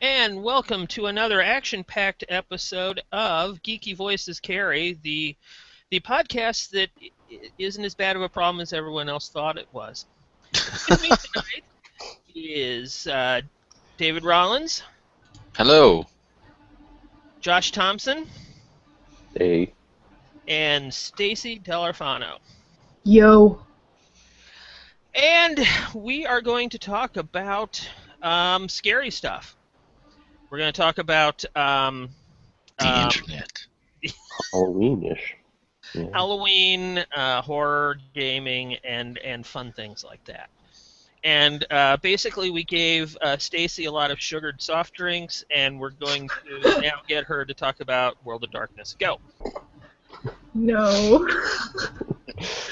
And welcome to another action-packed episode of Geeky Voices Carry, the podcast that isn't as bad of a problem as everyone else thought it was. With me tonight is David Rollins, Hello. Josh Thompson, Hey. and Stacy Dellorfano. Yo. And we are going to talk about scary stuff. We're going to talk about The internet. Halloween-ish. Yeah. Halloween, horror, gaming, and fun things like that. And basically, we gave Stacy a lot of sugared soft drinks, and we're going to now get her to talk about World of Darkness. Go. No.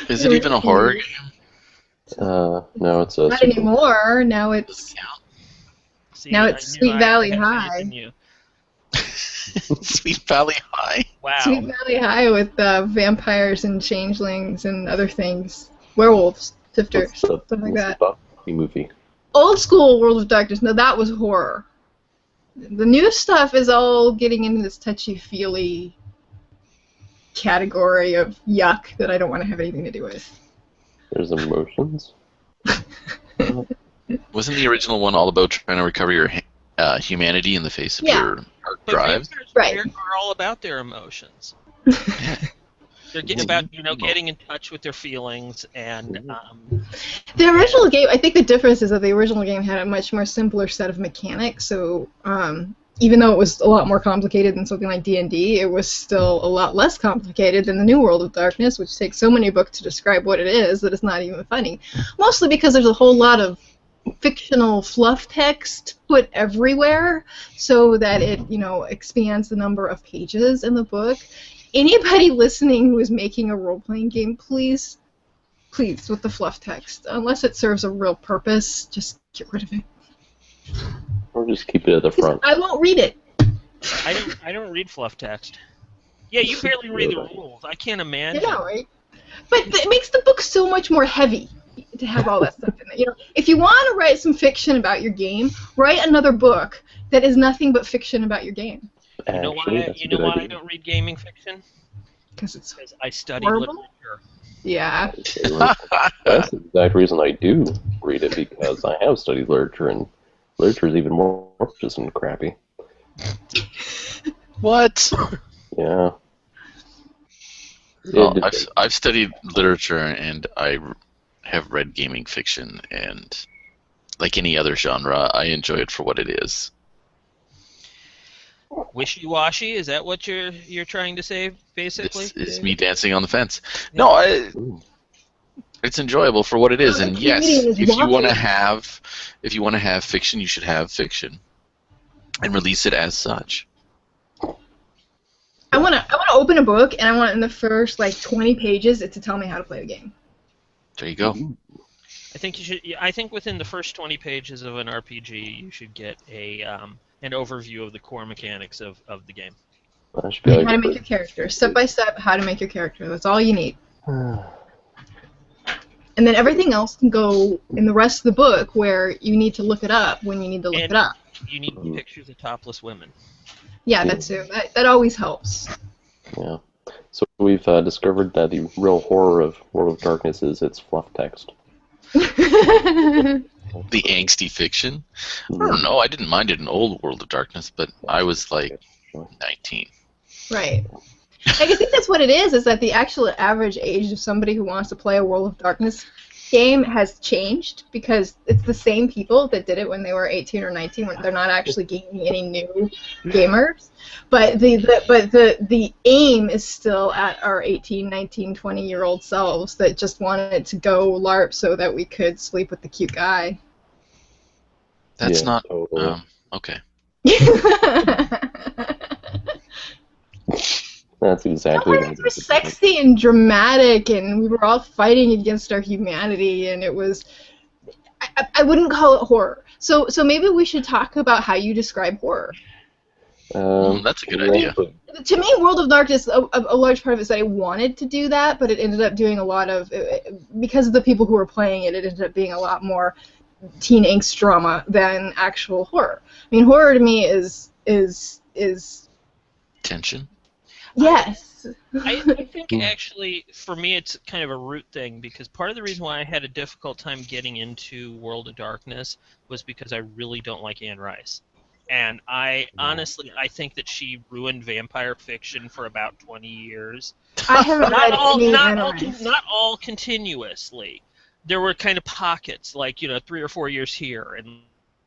Is it even a horror game? No, it's a... Not anymore. Now Does it's it count? See, Now it's I knew Sweet I Valley had faith High. in you. Sweet Valley High? Wow. Sweet Valley High with vampires and changelings and other things. Werewolves, sifters, stuff like that. Buffy movie. Old school World of Darkness. No, that was horror. The new stuff is all getting into this touchy-feely category of yuck that I don't want to have anything to do with. There's emotions. Wasn't the original one all about trying to recover your humanity in the face of Yeah. your hard But drives? vampires Right. are all about their emotions. They're about getting in touch with their feelings and The original game, I think the difference is that the original game had a much more simpler set of mechanics, so even though it was a lot more complicated than something like D&D, it was still a lot less complicated than the new World of Darkness, which takes so many books to describe what it is that it's not even funny. Mostly because there's a whole lot of fictional fluff text put everywhere so that it, expands the number of pages in the book. Anybody listening who is making a role-playing game, please, with the fluff text. Unless it serves a real purpose, just get rid of it. Or just keep it at the front. I won't read it. I don't read fluff text. Yeah, you barely read the rules. I can't imagine. You know, right? But it makes the book so much more heavy to have all that stuff in it. If you want to write some fiction about your game, write another book that is nothing but fiction about your game. You know why I don't read gaming fiction? Because I study horrible? literature. Yeah. That's the exact reason I do read it, because I have studied literature, and literature is even more just and crappy. What? Yeah. Well, I've studied literature and I have read gaming fiction, and like any other genre, I enjoy it for what it is. Wishy-washy? Is that what you're trying to say, basically? It's me dancing on the fence. No, it's enjoyable for what it is, and yes, if you want to have fiction, you should have fiction, and release it as such. I want to open a book, and I want in the first 20 pages it to tell me how to play the game. There you go. I think you should. I think within the first 20 pages of an RPG, you should get an overview of the core mechanics of the game. That should be How to make your character, step by step. How to make your character. That's all you need. And then everything else can go in the rest of the book where you need to look it up when you need to look it up. You need pictures of topless women. Yeah, that too. That always helps. Yeah. So we've discovered that the real horror of World of Darkness is its fluff text. The angsty fiction? I don't know. I didn't mind it in old World of Darkness, but I was like 19. Right. I think that's what it is that the actual average age of somebody who wants to play a World of Darkness game has changed, because it's the same people that did it when they were 18 or 19. When they're not actually gaining any new gamers, but the aim is still at our 18, 19, 20-year-old selves that just wanted to go LARP so that we could sleep with the cute guy. That's not totally. okay. That's exactly what It was sexy and dramatic, and we were all fighting against our humanity, and it was... I wouldn't call it horror. So maybe we should talk about how you describe horror. That's a good idea. To me, World of Darkness, a large part of it is that I wanted to do that, but it ended up doing a lot of... Because of the people who were playing it, it ended up being a lot more teen angst drama than actual horror. I mean, horror to me is Tension. yes. I think actually, for me, it's kind of a root thing, because part of the reason why I had a difficult time getting into World of Darkness was because I really don't like Anne Rice. And I think that she ruined vampire fiction for about 20 years. I haven't read any Anne Rice. Not all continuously. There were kind of pockets, like 3 or 4 years here and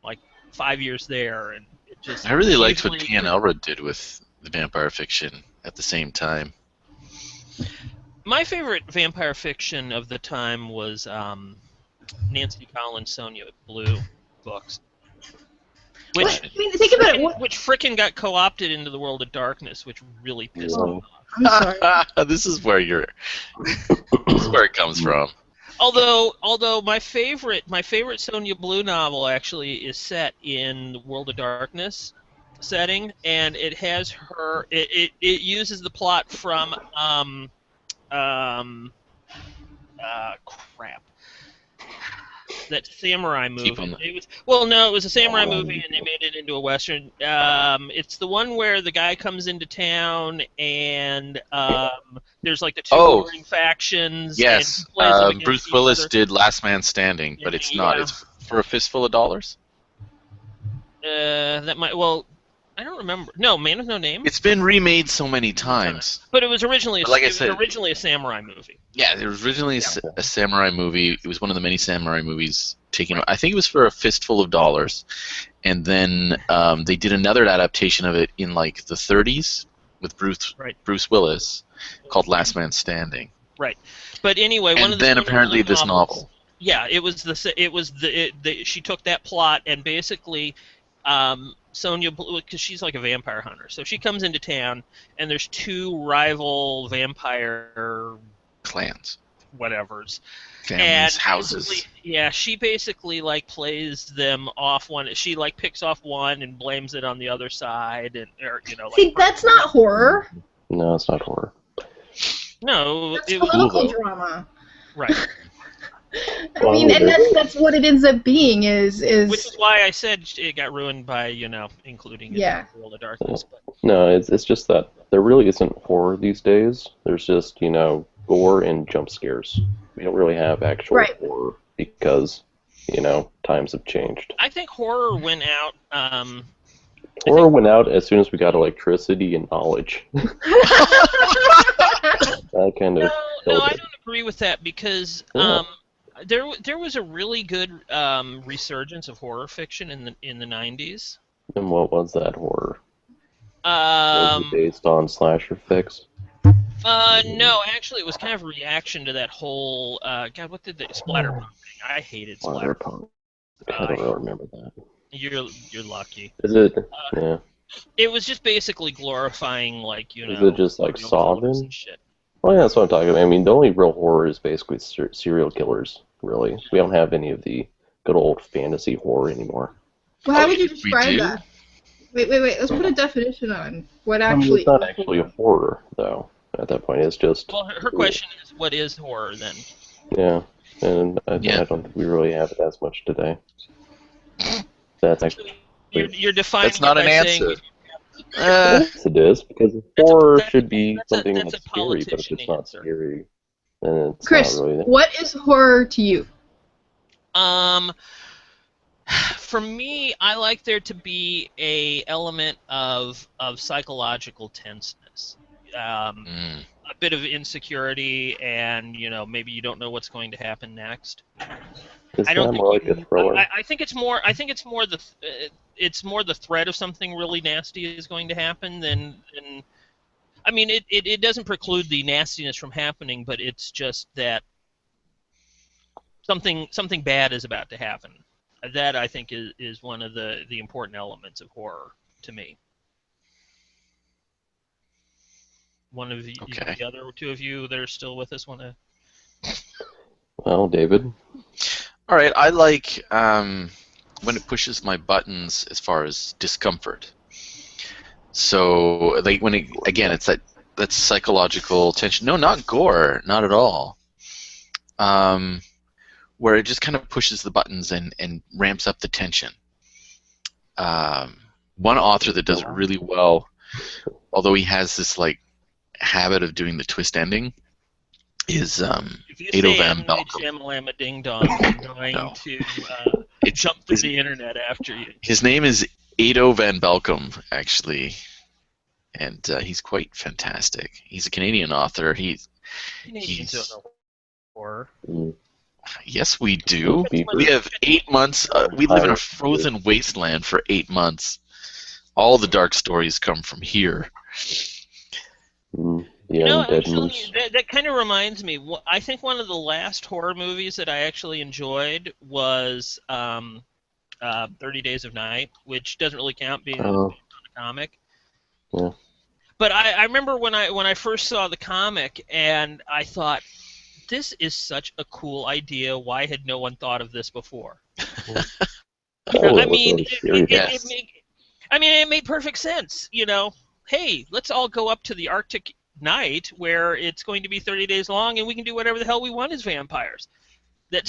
like 5 years there, and it just. I really liked what Ian Elrod did with the vampire fiction at the same time. My favorite vampire fiction of the time was Nancy Collins' Sonia Blue books. Which, think about it. Which frickin' got co-opted into the World of Darkness, which really pissed me off. I'm sorry. This is where it comes from. Although my favorite Sonia Blue novel actually is set in the World of Darkness setting, and it has her. It uses the plot from crap. That samurai movie. It was a samurai movie, and they made it into a western. It's the one where the guy comes into town, and there's like the two warring factions. Yes, Bruce Willis did Last Man Standing, but it's not. It's For a Fistful of Dollars. That might. Well, I don't remember. No, Man with No Name. It's been remade so many times. But it was originally originally a samurai movie. Yeah, it was originally a samurai movie. It was one of the many samurai movies taken. I think it was For a Fistful of Dollars, and then they did another adaptation of it in like the 30s with Bruce Willis, called Last Man Standing. Right, but anyway, and one of the then apparently this novel. Yeah, she took that plot and basically. Sonia Blue, because she's like a vampire hunter, so she comes into town, and there's two rival vampire clans, whatever's, families, houses. Yeah, she basically like plays them off. She like picks off one and blames it on the other side, and See, that's not horror. No, it's not horror. No, it's political drama. Right. I mean, and that's what it ends up being is. Which is why I said it got ruined by including it in the World of Darkness. But. No, it's just that there really isn't horror these days. There's just gore and jump scares. We don't really have actual horror because times have changed. I think horror went out. Horror went out as soon as we got electricity and knowledge. That kind of. No, I don't agree with that because. There was a really good resurgence of horror fiction in the 90s. And what was that horror? Was it based on slasher fix? No, actually, it was kind of a reaction to that whole God. What did the splatterpunk thing? I hated splatterpunk. I don't really remember that. You're lucky. Is it? Yeah. It was just basically glorifying Is it just like Sovereign? Well, yeah, that's what I'm talking about. I mean, the only real horror is basically serial killers, really. We don't have any of the good old fantasy horror anymore. Well, how would you describe that? Wait. Let's put a definition on what actually. It's not actually a horror, though. At that point, it's just. Well, her question is, what is horror then? Yeah, and I don't think we really have it as much today. That's actually. You're defining. That's not an answer. Yes, it is, because horror should be something that's scary, but if it's not scary, then it's Chris, not really. What is horror to you? For me, I like there to be a element of psychological tenseness, a bit of insecurity, and maybe you don't know what's going to happen next. Is that more like a thriller? I think it's more. I think it's more the threat of something really nasty is going to happen than. I mean, it doesn't preclude the nastiness from happening, but it's just that something bad is about to happen. That I think is one of the important elements of horror to me. One of the other two of you that are still with us want to. Well, David. All right, I like when it pushes my buttons as far as discomfort. So, like when it's that psychological tension. No, not gore, not at all. where it just kind of pushes the buttons and ramps up the tension. One author that does it really well, although he has this like habit of doing the twist ending, is Ado Van Belkom. Shamalama Ding Dong, I'm going to jump through the internet after you. His name is Ado Van Belkom, actually, and he's quite fantastic. He's a Canadian author. He's horror. Yes, we do. We have 8 months. We live in a frozen wasteland for 8 months. All the dark stories come from here. Actually, that kind of reminds me. I think one of the last horror movies that I actually enjoyed was 30 Days of Night, which doesn't really count being a comic. Yeah. But I remember when I first saw the comic, and I thought, this is such a cool idea. Why had no one thought of this before? It made perfect sense. Hey, let's all go up to the Arctic night where it's going to be 30 days long, and we can do whatever the hell we want as vampires. That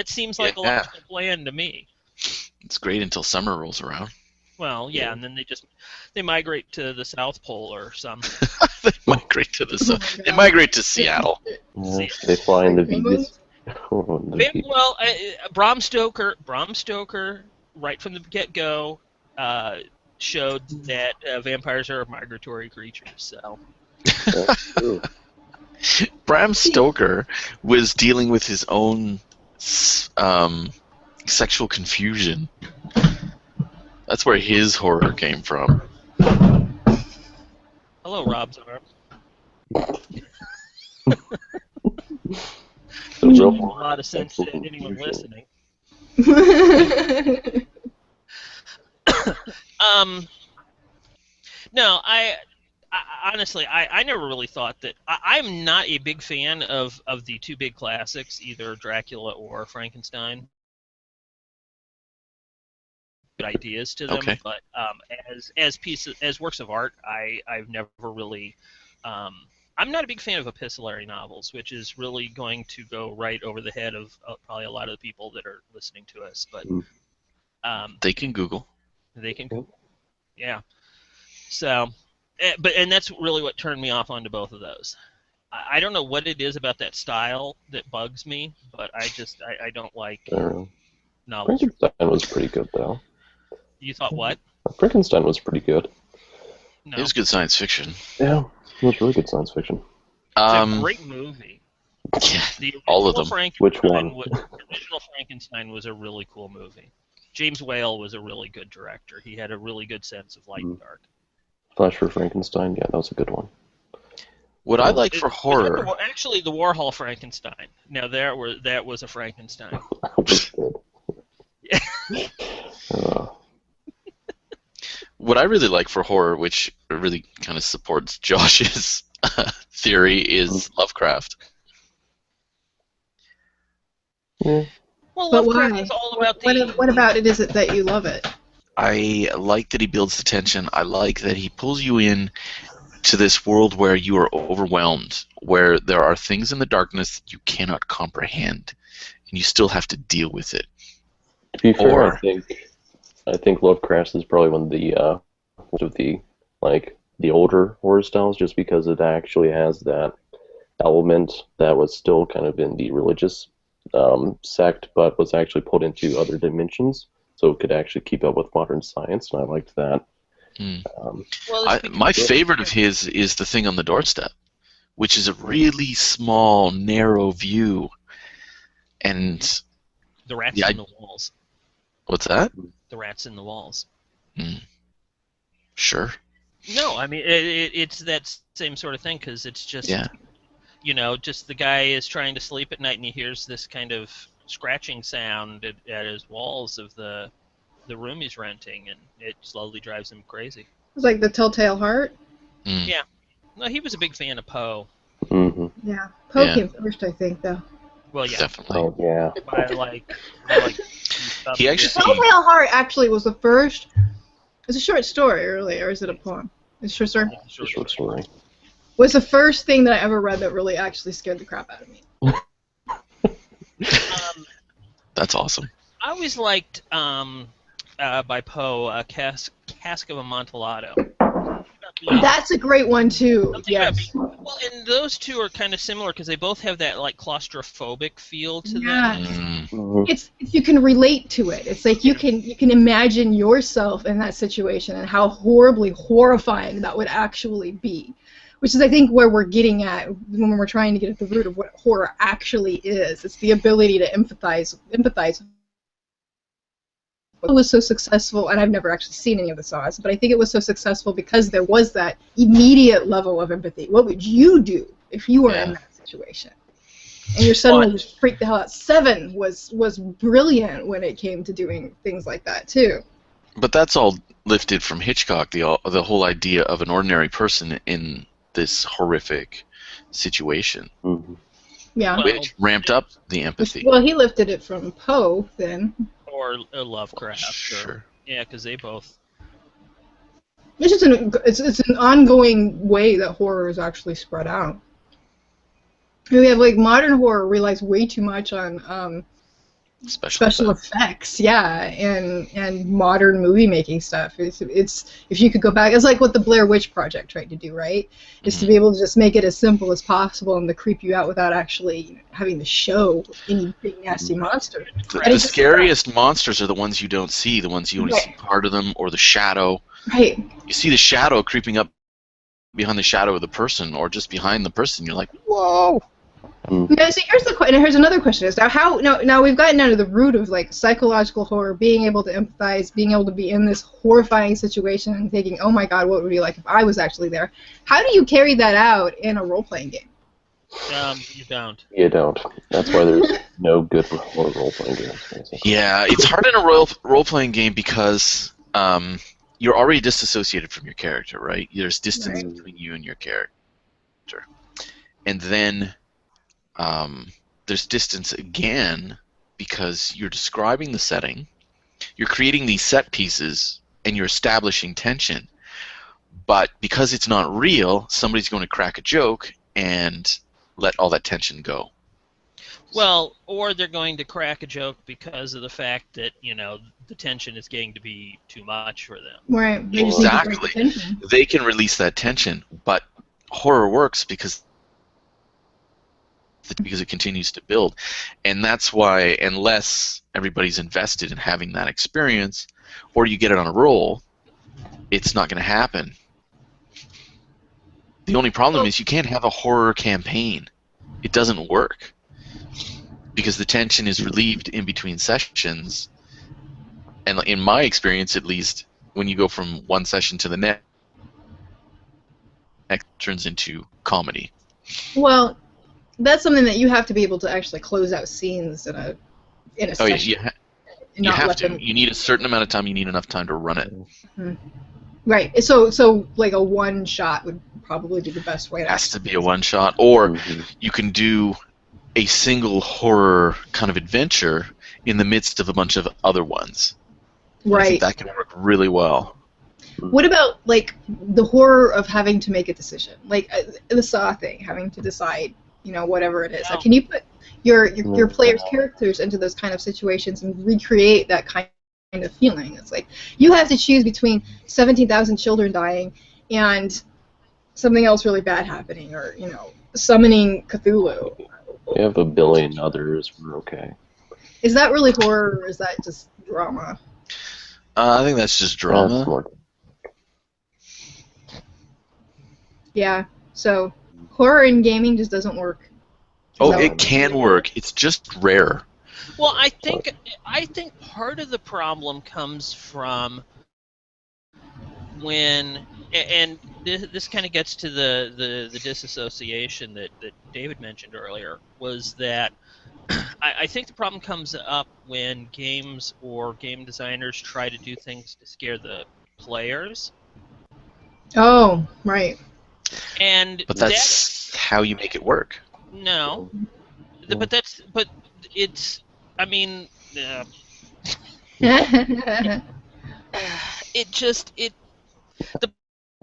seems like a logical plan to me. It's great until summer rolls around. Well, yeah, and then they migrate to the South Pole or something. They migrate to the South. They migrate to Seattle. Yeah, they fly in the Vegas. Well, Bram Stoker, right from the get-go, showed that vampires are migratory creatures. So. Bram Stoker was dealing with his own sexual confusion. That's where his horror came from. Hello, Rob's arm. A lot of sense to anyone listening. No, I honestly, I never really thought that. I'm not a big fan of the two big classics, either Dracula or Frankenstein. Good ideas to them, okay. But as works of art, I've never really. I'm not a big fan of epistolary novels, which is really going to go right over the head of probably a lot of the people that are listening to us. But they can Google. They can Google. Yeah. So, and that's really what turned me off onto both of those. I don't know what it is about that style that bugs me, but I don't like novels. Frankenstein was pretty good, though. You thought what? Frankenstein was pretty good. No. It was good science fiction. Yeah, it was really good science fiction. It's a great movie. Yeah, all of them. Which one? The original Frankenstein was a really cool movie. James Whale was a really good director. He had a really good sense of light and dark. Flash for Frankenstein, yeah, that was a good one. What I like for horror... Actually, the Warhol Frankenstein. Now, that was a Frankenstein. What I really like for horror, which really kind of supports Josh's theory, is Lovecraft. Yeah. Well, But Lovecraft why? is all about What about it is it that you love it? I like that he builds the tension. I like that he pulls you in to this world where you are overwhelmed, where there are things in the darkness that you cannot comprehend, and you still have to deal with it. To be fair, I think Lovecraft is probably one of the older horror styles, just because it actually has that element that was still kind of in the religious sect, but was actually put into other dimensions, so it could actually keep up with modern science, and I liked that. My favorite of his is The Thing on the Doorstep, which is a really small, narrow view, and the rats in the walls. What's that? The rats in the walls. Sure. No, I mean it's that same sort of thing, because it's just just the guy is trying to sleep at night and he hears this kind of scratching sound at his walls of the room he's renting, and it slowly drives him crazy. It's like the Telltale Heart. Yeah. No, he was a big fan of Poe. Mm-hmm. Yeah, Poe came first, I think, though. Well, yeah. Definitely. Oh, yeah. I like He actually... Telltale Heart actually was the first. It's a short story, really, or is it a poem? It's a short story. Short story. Was the first thing that I ever read that really actually scared the crap out of me. That's awesome. I always liked by Poe, Cask of Amontillado. That's a great one too. Yes. Well, and those two are kind of similar because they both have that like claustrophobic feel to them. Mm-hmm. It's you can relate to it. It's like you can imagine yourself in that situation and how horribly horrifying that would actually be, which is I think where we're getting at when we're trying to get at the root of what horror actually is. It's the ability to empathize. It was so successful, and I've never actually seen any of the Saws, but I think it was so successful because there was that immediate level of empathy. What would you do if you were in that situation? And you're suddenly just freaked the hell out. Seven was brilliant when it came to doing things like that too. But that's all lifted from Hitchcock, the whole idea of an ordinary person in this horrific situation. Mm-hmm. Yeah. Which ramped up the empathy. Well, he lifted it from Poe then. Or Lovecraft. Sure. Yeah, because they both. It's just it's an ongoing way that horror is actually spread out. We have like modern horror relies way too much on special effects, and modern movie making stuff. It's if you could go back, it's like what the Blair Witch Project tried to do, right? Is to be able to just make it as simple as possible and to creep you out without actually having to show any big nasty monster. The scariest monsters are the ones you don't see, the ones you only see part of them, or the shadow. Right. You see the shadow creeping up behind the shadow of the person, or just behind the person. You're like, whoa. Now, so here's another question: is now we've gotten down to the root of like psychological horror, being able to empathize, being able to be in this horrifying situation and thinking, oh my god, what would it be like if I was actually there? How do you carry that out in a role-playing game? You don't. You don't. That's why there's no good horror role-playing games, basically. Yeah, it's hard in a role-playing game because you're already disassociated from your character, right? There's distance between you and your character, and then there's distance again because you're describing the setting, you're creating these set pieces, and you're establishing tension. But because it's not real, somebody's going to crack a joke and let all that tension go. Well, or they're going to crack a joke because of the fact that, the tension is getting to be too much for them. Right. Exactly. They can release that tension, but horror works because it continues to build, and that's why unless everybody's invested in having that experience, or you get it on a roll, it's not going to happen. The only problem is you can't have a horror campaign. It doesn't work because the tension is relieved in between sessions, and in my experience at least, when you go from one session to the next, it turns into comedy. Well, that's something that you have to be able to actually close out scenes in a session. You have to. You need a certain amount of time. You need enough time to run it. Mm-hmm. Right. So like a one shot would probably be the best way. It has to be a one shot, or you can do a single horror kind of adventure in the midst of a bunch of other ones. Right. I think that can work really well. What about like the horror of having to make a decision, like the Saw thing, having to decide, whatever it is? Like, can you put your players' characters into those kind of situations and recreate that kind of feeling? It's like you have to choose between 17,000 children dying and something else really bad happening, or summoning Cthulhu. We have a billion others. We're okay. Is that really horror, or is that just drama? I think that's just drama. Yeah. So horror in gaming just doesn't work. It can work. It's just rare. Well, I think part of the problem comes from when, and this kind of gets to the disassociation that David mentioned earlier, was that I think the problem comes up when games or game designers try to do things to scare the players. Oh, right. But that's how you make it work. No, but it's. I mean, the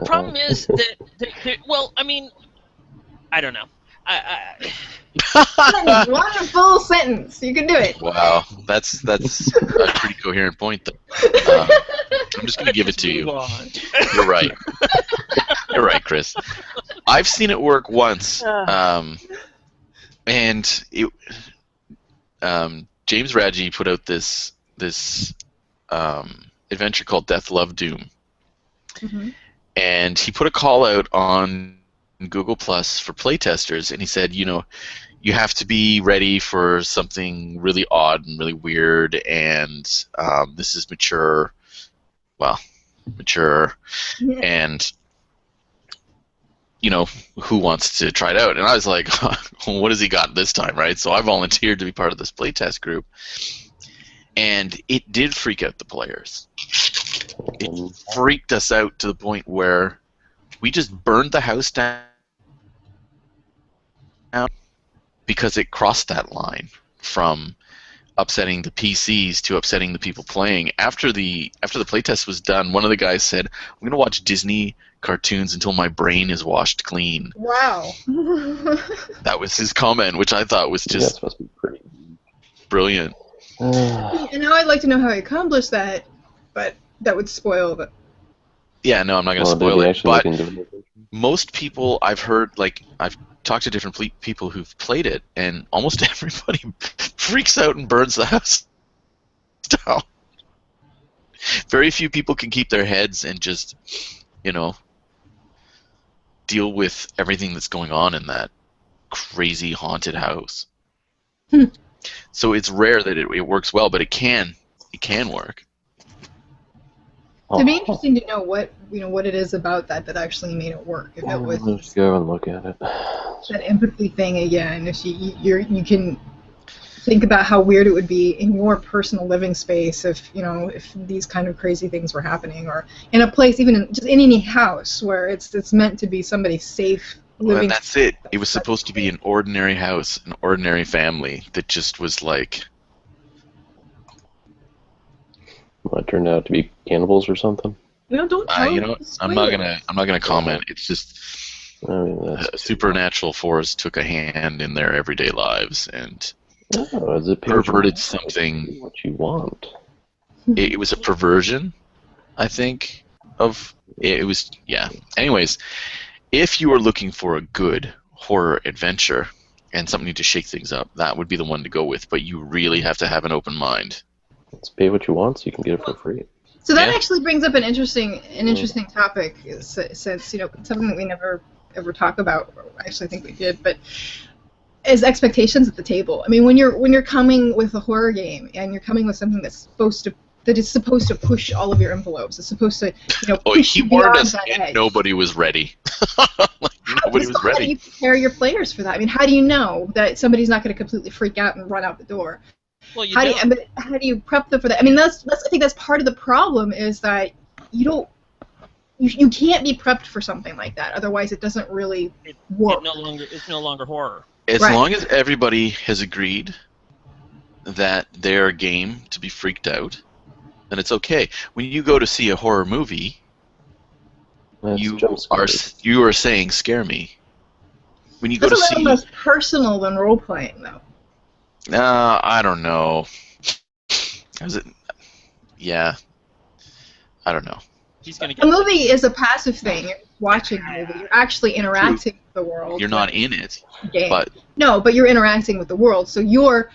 problem is that. Well, I mean, I don't know. Wonderful sentence. You can do it. Wow, that's a pretty coherent point, though. I'm just going to give it to you. You're right. You're right, Chris. I've seen it work once, and it. James Radji put out this adventure called Death, Love, Doom, and he put a call out on Google Plus for playtesters, and he said, you have to be ready for something really odd and really weird, and this is mature, and who wants to try it out? And I was like, well, what has he got this time, right? So I volunteered to be part of this playtest group, and it did freak out the players. It freaked us out to the point where we just burned the house down because it crossed that line from upsetting the PCs to upsetting the people playing. After the playtest was done, one of the guys said, "I'm going to watch Disney cartoons until my brain is washed clean." Wow. That was his comment, which I thought was just supposed to be pretty brilliant. And now I'd like to know how he accomplished that, but that would spoil it. Yeah, no, I'm not going to spoil it. But most people I've heard, I've talked to different people who've played it, and almost everybody freaks out and burns the house down. Very few people can keep their heads and just, deal with everything that's going on in that crazy haunted house. So it's rare that it works well, but it can work. It'd be interesting to know what it is about that actually made it work. If it was let's go and look at it. That empathy thing again. If you can think about how weird it would be in your personal living space if these kind of crazy things were happening, or in a place, even in any house where it's meant to be somebody's safe living. Well, and that's it. It was supposed to be an ordinary house, an ordinary family that just was like. Well, it turned out to be cannibals or something. Don't tell I'm not gonna comment. It's just supernatural force took a hand in their everyday lives and perverted something. What you want? It was a perversion, I think. It was. Anyways, if you are looking for a good horror adventure and something to shake things up, that would be the one to go with. But you really have to have an open mind. Let's pay what you want so you can get it for free. So that actually brings up an interesting topic, since something that we never ever talk about. Actually, I think we did, but is expectations at the table. I mean, when you're coming with a horror game and you're coming with something that is supposed to push all of your envelopes. It's supposed to push he warned us, and nobody was ready. Nobody was ready. How do you prepare your players for that? I mean, how do you know that somebody's not going to completely freak out and run out the door? Well, how do you prep them for that? I mean, I think that's part of the problem, is that you can't be prepped for something like that. Otherwise, it doesn't really work. It's no longer horror. As long as everybody has agreed that they're game to be freaked out, then it's okay. When you go to see a horror movie, you are saying "scare me." When you go to see, that's a little less personal than role playing, though. I don't know. Is it? Yeah. I don't know. A movie is a passive thing. You're watching a movie. You're actually interacting with the world. You're not in it. But you're interacting with the world. So your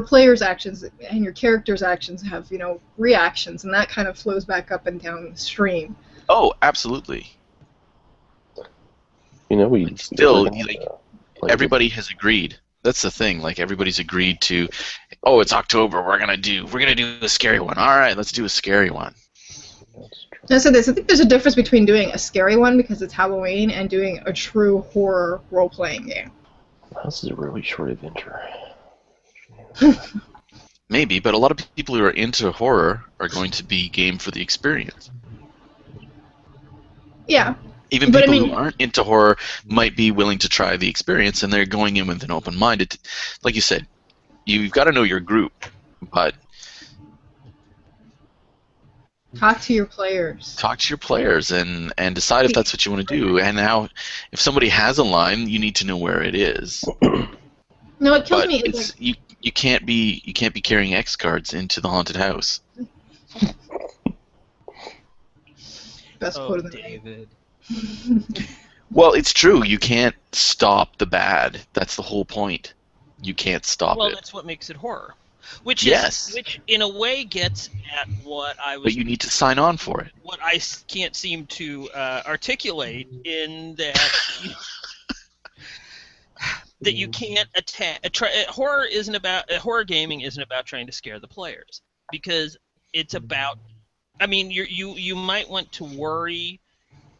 players' actions and your characters' actions have reactions, and that kind of flows back up and down the stream. Oh, absolutely. Everybody has agreed. That's the thing. Like, everybody's agreed to. Oh, it's October. We're gonna do a scary one. All right, let's do a scary one. I think there's a difference between doing a scary one because it's Halloween and doing a true horror role-playing game. This is a really short adventure. Maybe, but a lot of people who are into horror are going to be game for the experience. Yeah. Even people who aren't into horror might be willing to try the experience, and they're going in with an open mind. Like you said, you've got to know your group, but Talk to your players. Talk to your players and decide if that's what you want to do. And now, if somebody has a line, you need to know where it is. No, what kills But me is like, you can't be carrying X cards into the haunted house. best quote of the David. Well, it's true. You can't stop the bad. That's the whole point. You can't stop it. Well, that's what makes it horror. Which in a way gets at what I was. But you need to sign on for it. What I can't seem to articulate in that that you can't attack. Horror gaming isn't about trying to scare the players, because it's about. I mean, you might want to worry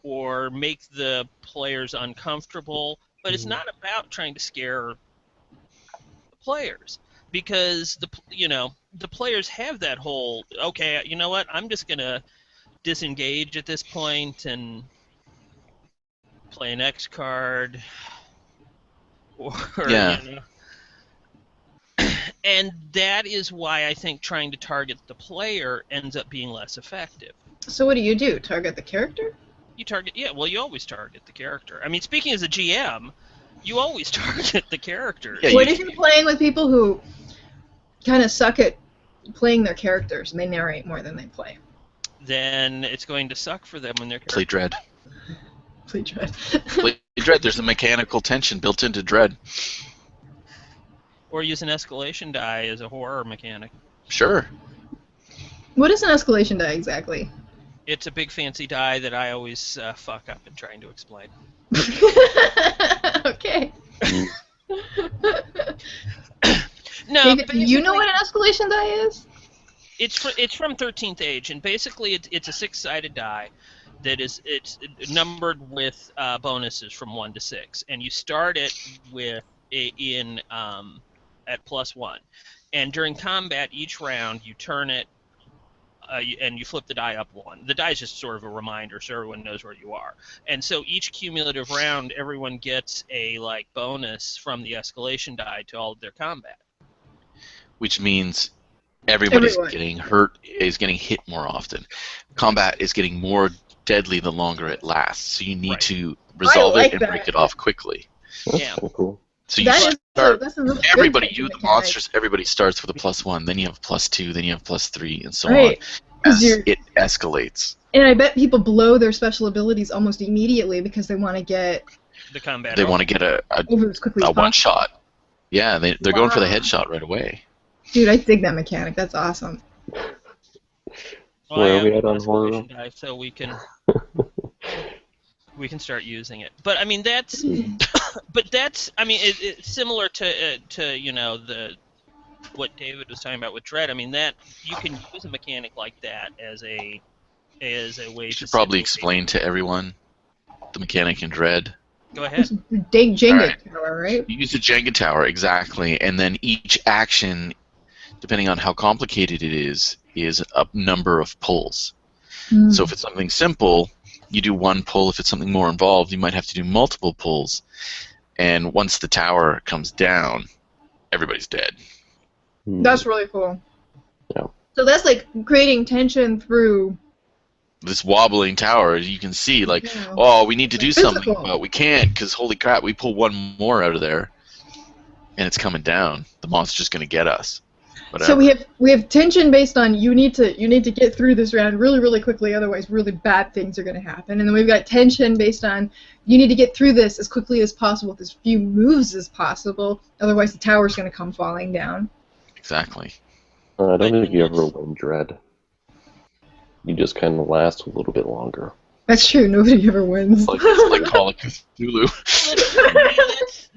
or make the players uncomfortable, but it's not about trying to scare the players, because the players have that whole, okay, you know what, I'm just gonna disengage at this point and play an X card, or and that is why I think trying to target the player ends up being less effective. So what do? Target the character? You always target the character. I mean, speaking as a GM, you always target the character. Yeah, what if you're playing with people who kind of suck at playing their characters and they narrate more than they play? Then it's going to suck for them when they're Play Dread. Play Dread. Play Dread. There's a mechanical tension built into Dread. Or use an escalation die as a horror mechanic. Sure. What is an escalation die exactly? It's a big fancy die that I always fuck up in trying to explain. Okay. No, David, do you know what an escalation die is? It's from 13th Age, and basically it's a 6-sided die that it's numbered with bonuses from 1 to 6, and you start it with at +1, and during combat each round you turn it. And you flip the die up 1. The die is just sort of a reminder, so everyone knows where you are. And so each cumulative round, everyone gets a bonus from the escalation die to all of their combat. Which means everyone. Getting hurt, is getting hit more often. Combat is getting more deadly the longer it lasts. So you need to resolve it and break it off quickly. That's cool. So you everybody, the monsters, everybody starts with a +1, then you have +2, then you have +3, and so on. As it escalates. And I bet people blow their special abilities almost immediately because they want to get the combat. They want to get a one shot. Yeah, they're going for the headshot right away. Dude, I dig that mechanic. That's awesome. Where are we at on horror? So we can start using it. But I mean that's I mean it's similar to what David was talking about with Dread. I mean that you can use a mechanic like that as a way. You should probably explain to everyone the mechanic in Dread. Go ahead. Jenga tower, right? You use a Jenga tower, exactly, and then each action, depending on how complicated it is a number of pulls. So if it's something simple, you do one pull. If it's something more involved, you might have to do multiple pulls. And once the tower comes down, everybody's dead. That's really cool. Yeah. So that's like creating tension through this wobbling tower. You can see, we need to do something, but we can't because holy crap, we pull one more out of there, and it's coming down. The monster's going to get us. Whatever. So we have tension based on you need to get through this round really, really quickly, otherwise really bad things are going to happen. And then we've got tension based on you need to get through this as quickly as possible with as few moves as possible, otherwise the tower's going to come falling down. Exactly. I don't think you ever win Dread. You just kind of last a little bit longer. That's true. Nobody ever wins. It's like Call of Cthulhu.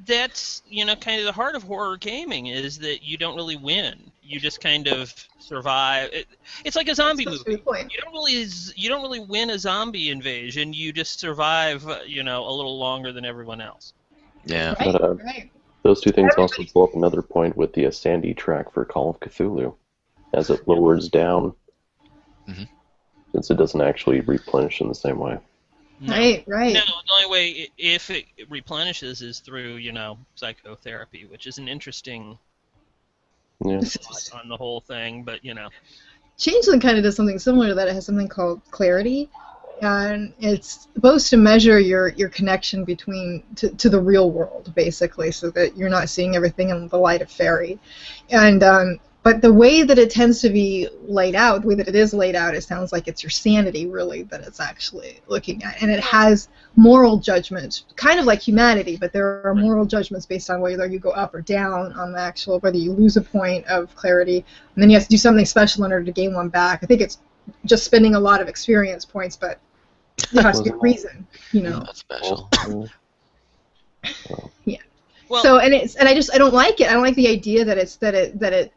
That's kind of the heart of horror gaming is that you don't really win. You just kind of survive. It's like a zombie movie. You don't really win a zombie invasion. You just survive. A little longer than everyone else. Yeah. Right. Those two things also pull up another point with the Sandy track for Call of Cthulhu, as it lowers down, since it doesn't actually replenish in the same way. No. Right. No, the only way if it replenishes is through, psychotherapy, which is an interesting thought on the whole thing, but Changeling kind of does something similar to that. It has something called clarity, and it's supposed to measure your connection to the real world, basically, so that you're not seeing everything in the light of fairy. And but the way that it tends to be laid out, the way that it is laid out, it sounds like it's your sanity, really, that it's actually looking at. And it has moral judgments, kind of like humanity, but there are moral judgments based on whether you go up or down on the actual, whether you lose a point of clarity, and then you have to do something special in order to gain one back. I think it's just spending a lot of experience points, but there has to be a reason, you know. That's special. Yeah. Well, so I don't like it. I don't like the idea that it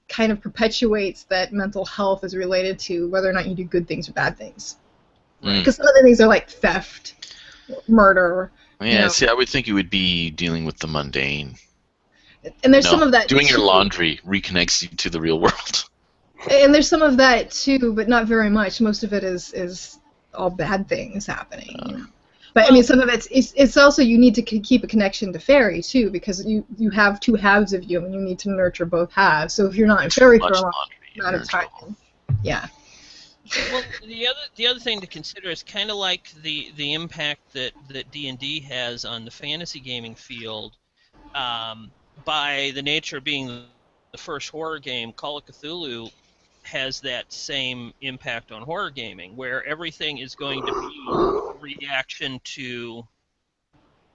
kind of perpetuates that mental health is related to whether or not you do good things or bad things. Because some of the things are like theft, murder. Yeah, you know. See, I would think you would be dealing with the mundane. And there's some of that doing too. Your laundry reconnects you to the real world. And there's some of that too, but not very much. Most of it is all bad things happening. You know? But I mean, some of it's also you need to keep a connection to fairy too, because you have two halves of you, and you need to nurture both halves. So if you're not in fairy for a long amount of time, yeah. Well, the other thing to consider is kind of like the impact that D&D has on the fantasy gaming field. By the nature of being the first horror game, Call of Cthulhu has that same impact on horror gaming, where everything is going to be a reaction to,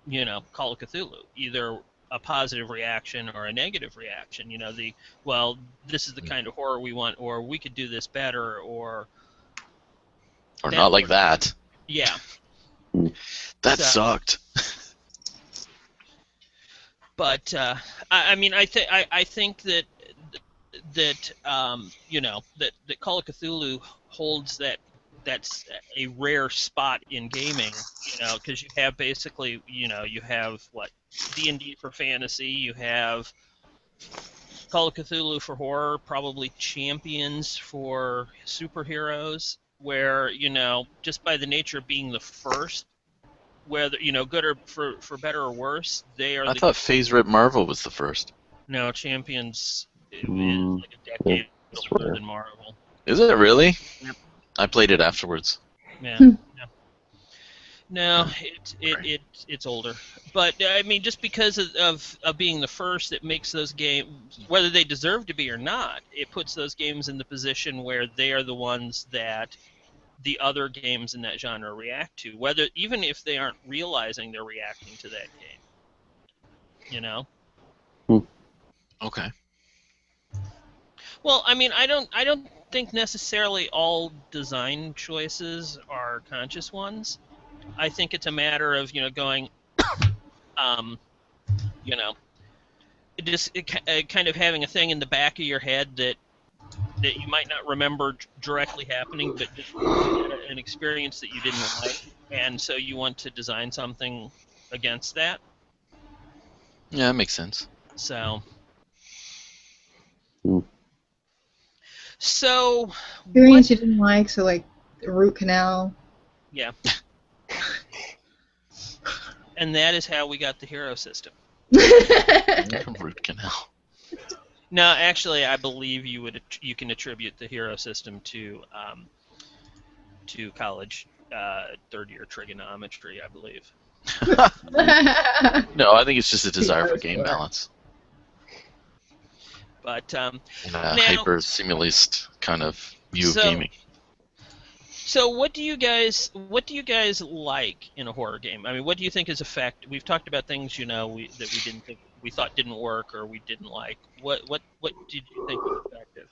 you know, Call of Cthulhu, either a positive reaction or a negative reaction. You know, this is the kind of horror we want, or we could do this better, or not like that. Yeah. That sucked. But I mean, I think that you know, that Call of Cthulhu holds that's a rare spot in gaming, you know, because you have basically, you know, you have what, D&D for fantasy, you have Call of Cthulhu for horror, probably Champions for superheroes, where, you know, just by the nature of being the first, whether, you know, good or for better or worse, they are. I thought Phase Rip Marvel was the first. No, Champions is like a decade older than Marvel. Is it really? Yep. I played it afterwards. Yeah. No, it's older, but I mean, just because of being the first, it makes those games, whether they deserve to be or not, it puts those games in the position where they are the ones that the other games in that genre react to, even if they aren't realizing they're reacting to that game. You know? Okay. Well, I mean, I don't think necessarily all design choices are conscious ones. I think it's a matter of, you know, going, you know, kind of having a thing in the back of your head that you might not remember directly happening, but just an experience that you didn't like, and so you want to design something against that. Yeah, that makes sense. So experience you didn't like, so like the root canal. Yeah. And that is how we got the hero system. Root canal. No, actually, I believe you can attribute the hero system to college third-year trigonometry, I believe. No, I think it's just a desire for game balance. But in a hyper-simulist kind of view of gaming. So what do you guys like in a horror game? I mean, what do you think is effective? We've talked about things, you know, we thought didn't work or we didn't like. What did you think was effective?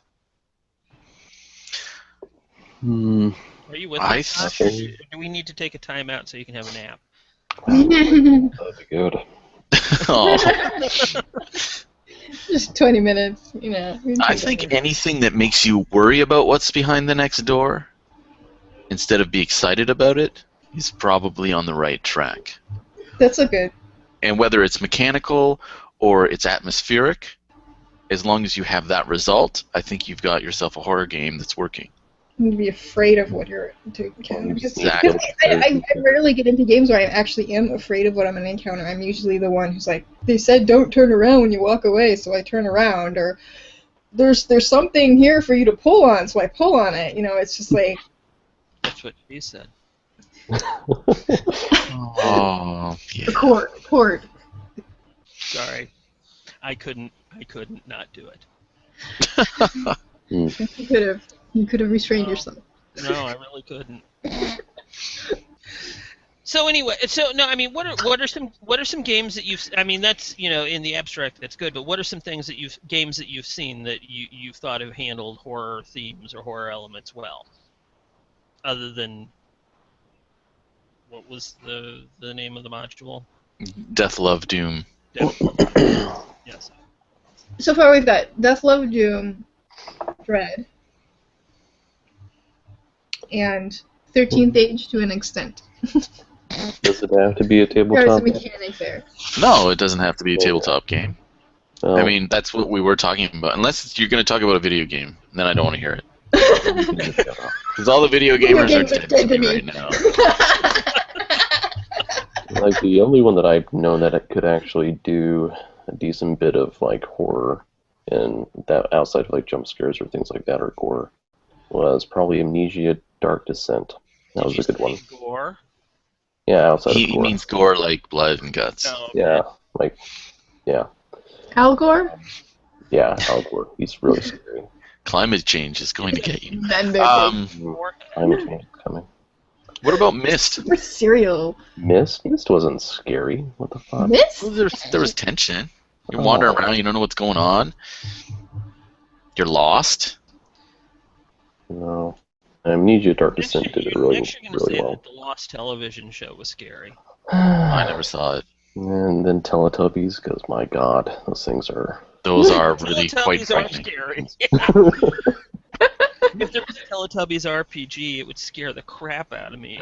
Are you with me? Do we need to take a time out so you can have a nap? That'd be good. Just 20 minutes, you know. I think anything that makes you worry about what's behind the next door instead of be excited about it is probably on the right track. That's a good. And whether it's mechanical or it's atmospheric, as long as you have that result, I think you've got yourself a horror game that's working. You be afraid of what you're to encounter. Exactly. I rarely get into games where I actually am afraid of what I'm going to encounter. I'm usually the one who's like, they said don't turn around when you walk away, so I turn around, or there's something here for you to pull on, so I pull on it. You know, it's just like. That's what she said. Oh, yeah. The cord. Sorry, I couldn't not do it. You could have restrained yourself. No, I really couldn't. So anyway, I mean, what are some games that you've? I mean, that's, you know, in the abstract that's good, but what are some things that games that you've seen that you've thought have handled horror themes or horror elements well, other than what was the name of the module? Death, Love, Doom. Yes. So far we've got Death, Love, Doom, Dread, and 13th Age to an extent. Does it have to be a There's tabletop? a mechanic there. No, it doesn't have to be a tabletop game. Oh. I mean, that's what we were talking about. Unless you're going to talk about a video game, then I don't want to hear it. Because all the video gamers are dead to me right now. Like, the only one that I've known that it could actually do a decent bit of, like, horror, and that outside of, like, jump scares or things like that, or gore, was probably Amnesia Dark Descent. That was a good one. Gore? Yeah, outside of He gore. means gore like blood and guts. No, okay. Yeah, like, yeah. Al Gore? Yeah, Al Gore. He's really scary. Climate change is going to get you. Climate change is coming. What about Mist? We're cereal. Mist? Mist wasn't scary. What the fuck? Mist? Well, there was tension. You're wandering around, you don't know what's going on. You're lost. No. Amnesia Dark Descent did it really, Next you're gonna really say well. that the Lost television show was scary. I never saw it. And then Teletubbies, because my god, those things are... Those are really quite Teletubbies are frightening. scary. If there was a Teletubbies RPG, it would scare the crap out of me.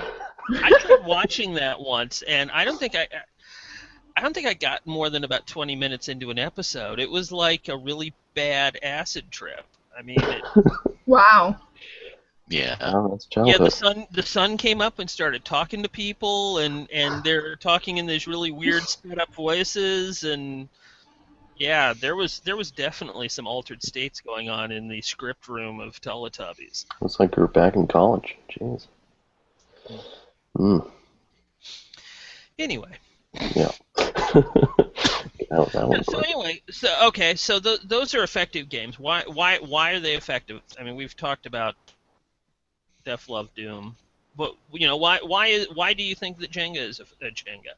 I tried watching that once, and I don't think I got more than about 20 minutes into an episode. It was like a really bad acid trip. I mean, Wow. Yeah. Oh, that's yeah, childhood. the sun came up and started talking to people, and they're talking in these really weird sped up voices, and yeah, there was definitely some altered states going on in the script room of Teletubbies. It's like you're back in college. Jeez. Anyway. Yeah. that one So anyway, so those are effective games. Why are they effective? I mean, we've talked about Death, Love, Doom, but you know, why do you think that Jenga is Jenga?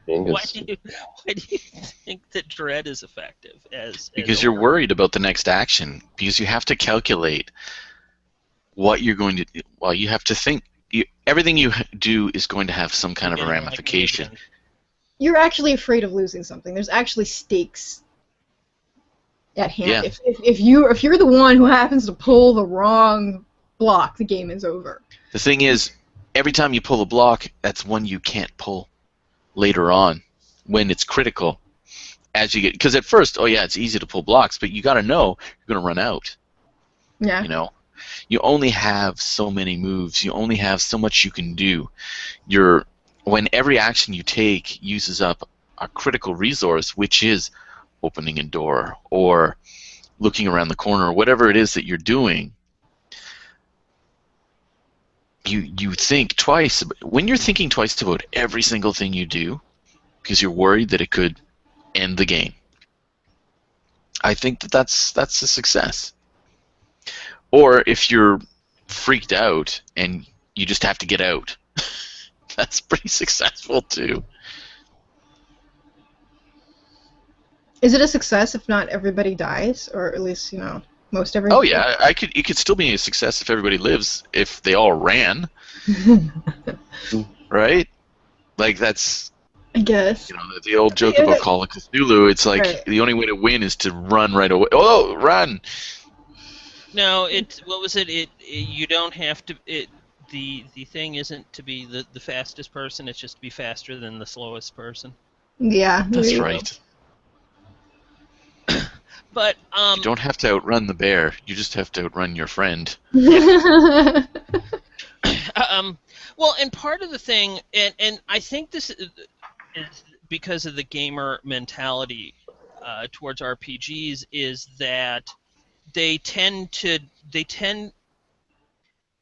Why do you think that Dread is effective Because you're worried about the next action. Because you have to calculate what you're going to. Well, you have to think. Everything you do is going to have some kind of a ramification. You're actually afraid of losing something. There's actually stakes at hand. Yeah. If you're the one who happens to pull the wrong block, the game is over. The thing is, every time you pull a block, that's one you can't pull later on when it's critical. As you get, because at first, oh yeah, it's easy to pull blocks, but you got to know you're going to run out. Yeah. You know, you only have so many moves. You only have so much you can do. When every action you take uses up a critical resource, which is opening a door or looking around the corner or whatever it is that you're doing, you think twice. When you're thinking twice about every single thing you do because you're worried that it could end the game, I think that's a success. Or if you're freaked out and you just have to get out, that's pretty successful too. Is it a success if not everybody dies, or at least most everybody? Oh yeah, it could still be a success if everybody lives, if they all ran, right? Like that's. I guess. The old joke about Call of Cthulhu. It's like the only way to win is to run right away. Oh, run! No, what was it? You don't have to. The thing isn't to be the fastest person. It's just to be faster than the slowest person. Yeah, that's right. But you don't have to outrun the bear. You just have to outrun your friend. Well, and part of the thing, and I think this is because of the gamer mentality. towards RPGs is that they tend,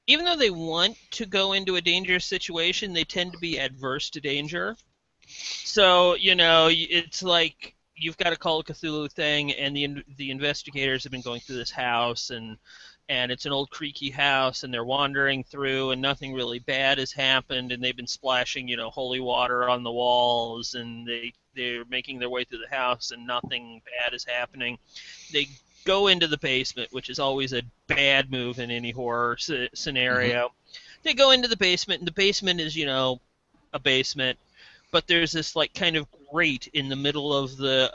even though they want to go into a dangerous situation, they tend to be adverse to danger. So, it's like you've got a Call of Cthulhu thing, and the investigators have been going through this house, and it's an old creaky house, and they're wandering through, and nothing really bad has happened, and they've been splashing, holy water on the walls, and they're making their way through the house, and nothing bad is happening. They go into the basement, which is always a bad move in any horror scenario. They go into the basement, and the basement is, a basement, but there's this like kind of grate in the middle of the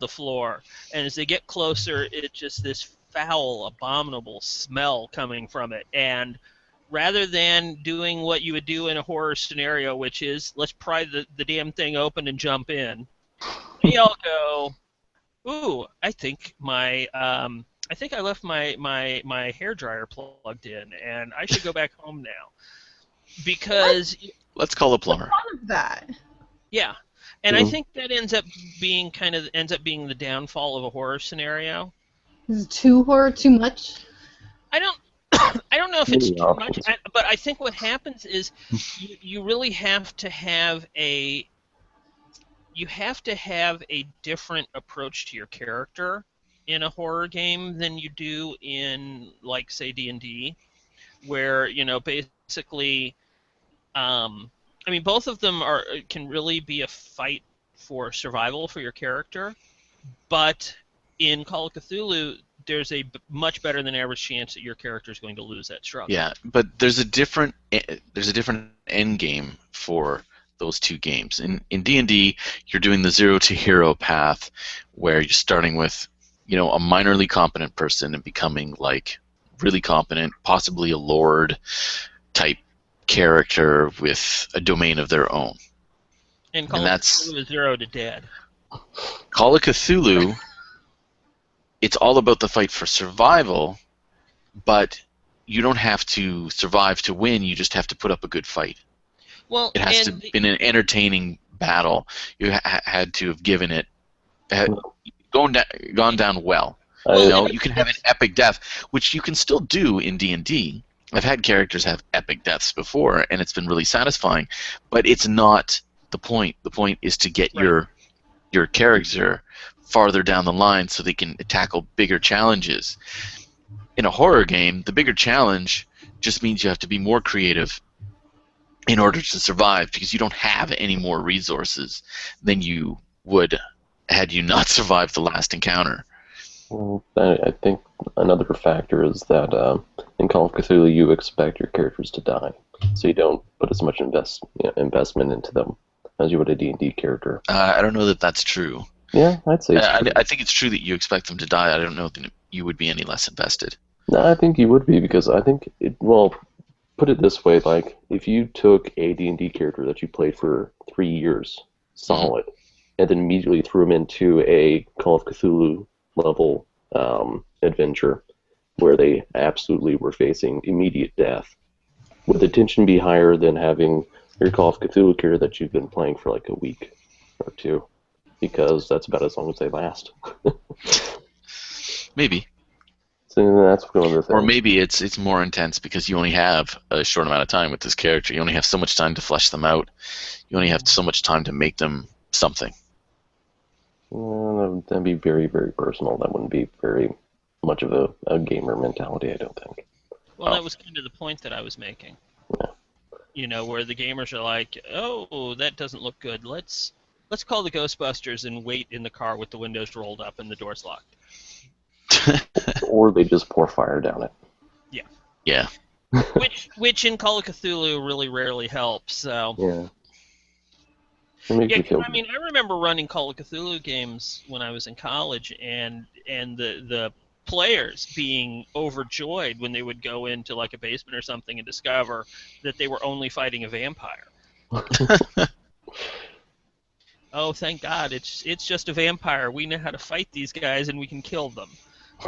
floor, and as they get closer, it's just this foul, abominable smell coming from it. And rather than doing what you would do in a horror scenario, which is let's pry the damn thing open and jump in, they all go, ooh, I think I left my hairdryer plugged in, and I should go back home now. Because let's call a plumber. That. Yeah. And I think that ends up being the downfall of a horror scenario. Is it too horror, too much? I don't know if it's too much, but I think what happens is you really have to have a different approach to your character in a horror game than you do in, like, say, D&D, where, basically, both of them can really be a fight for survival for your character, but in Call of Cthulhu, there's a much better than average chance that your character is going to lose that struggle. Yeah, but there's a different end game for those two games. In D&D, you're doing the zero to hero path, where you're starting with, a minorly competent person and becoming like really competent, possibly a lord type character with a domain of their own. And Call of Cthulhu is 0 to dead. Call of Cthulhu, it's all about the fight for survival, but you don't have to survive to win, you just have to put up a good fight. Well, it has to have been an entertaining battle. You had to have given it, gone down well. You can have an epic death, which you can still do in D&D. I've had characters have epic deaths before, and it's been really satisfying, but it's not the point. The point is to get your character farther down the line so they can tackle bigger challenges. In a horror game, the bigger challenge just means you have to be more creative in order to survive, because you don't have any more resources than you would had you not survived the last encounter. Well, I think another factor is that in Call of Cthulhu you expect your characters to die, so you don't put as much investment into them as you would a D&D character. I don't know that that's true. Yeah, I'd say it's true. I think it's true that you expect them to die. I don't know that you would be any less invested. No, I think you would be, because I think put it this way, like, if you took a D&D character that you played for 3 years solid, and then immediately threw him into a Call of Cthulhu level adventure where they absolutely were facing immediate death, would the tension be higher than having your Call of Cthulhu character that you've been playing for like a week or two? Because that's about as long as they last. Maybe. So that's one of the things. Or maybe it's more intense because you only have a short amount of time with this character. You only have so much time to flesh them out. You only have so much time to make them something. That'd be very, very personal. That wouldn't be very much of a gamer mentality, I don't think. Well, that was kind of the point that I was making. Yeah. Where the gamers are like, oh, that doesn't look good. Let's call the Ghostbusters and wait in the car with the windows rolled up and the doors locked. Or they just pour fire down it. Yeah. Yeah. Which in Call of Cthulhu really rarely helps. So. Yeah. I remember running Call of Cthulhu games when I was in college, and the players being overjoyed when they would go into like a basement or something and discover that they were only fighting a vampire. Oh, thank God! It's just a vampire. We know how to fight these guys, and we can kill them.